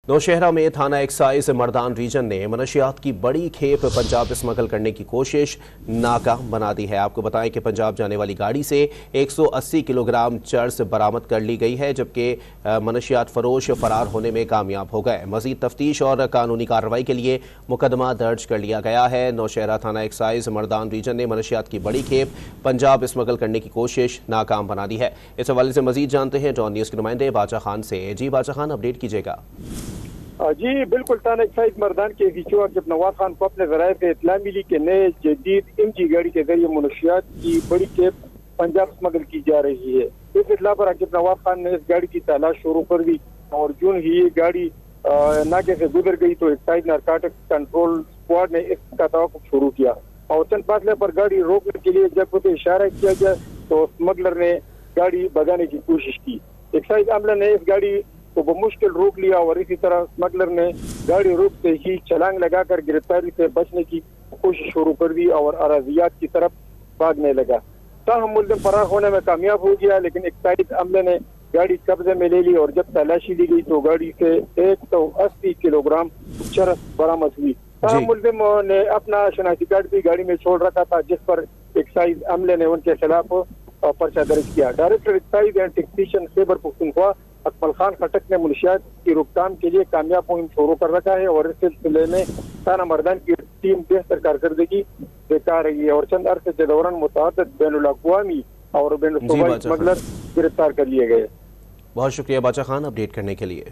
नौशहरा में थाना excise Mardan reason ने मनशियात की बड़ी खेप पंजाब स्मगल करने की कोशिश नाकाम बना दी है। आपको बताएं कि पंजाब जाने वाली गाड़ी से 180 किलोग्राम चर्स बरामद कर ली गई है, जबकि मनशियात फरोश फरार होने में कामयाब हो गए। मजीद तफ्तीश और कानूनी कार्रवाई के लिए मुकदमा दर्ज कर लिया गया है। नौशहरा थाना एक्साइज मर्दान रीजन ने मनशियात की बड़ी खेप पंजाब स्मगल करने की कोशिश नाकाम बना दी है। इस हवाले से मजीद जानते हैं डॉन न्यूज़ के नुमाइंदे बाचा खान से। जी बाचा खान, अपडेट कीजिएगा। जी बिल्कुल, थाना एक्साइज मर्दान के इंस्पेक्टर जब नवाज खान को अपने ज़राए से इत्तला मिली कि नए जदीद एमजी गाड़ी के जरिए मनशियात की बड़ी खेप पंजाब स्मगल की जा रही है। इस इत्तला पर जब नवाज खान ने इस गाड़ी की तलाश शुरू कर दी और जो ही ये गाड़ी नाके से गुजर गई तो एक्साइज नारकोटिक्स कंट्रोल स्क्वाड ने इसका तवक्कुफ शुरू किया और चंद फासले पर गाड़ी रोकने के लिए जब उसे इशारा किया गया तो स्मगलर ने गाड़ी भगाने की कोशिश की। एक्साइज अमले ने इस गाड़ी को बमुश्किल रोक लिया और इसी तरह स्मगलर ने गाड़ी रोकते ही छलांग लगाकर गिरफ्तारी से बचने की कोशिश शुरू कर दी और अराजियात की तरफ भागने लगा। ताहम मुलजिम फरार होने में कामयाब हो गया, लेकिन एक्साइज अमले ने गाड़ी कब्जे में ले ली और जब तलाशी ली गई तो गाड़ी से 180 किलोग्राम चरस बरामद हुई। ताहम मुलजिम ने अपना शनाख्ती कार्ड भी गाड़ी में छोड़ रखा था, जिस पर एक्साइज अमले ने उनके खिलाफ पर्चा दर्ज किया। Director excise and taxation Khyber Pakhtunkhwa Akmal Khan Khattak ने मनशियात की रोकथाम के लिए कामयाब मुहिम शुरू कर रखा है और इस सिलसिले में थाना मर्दान की टीम बेहतर कारकर्दगी दिखा रही है और चंद अरसे के दौरान मुतअद्दिद बैनुल अक़वामी और बैनुल सूबाई स्मगलर गिरफ्तार कर लिए गए। बहुत शुक्रिया बाचा खान अपडेट करने के लिए।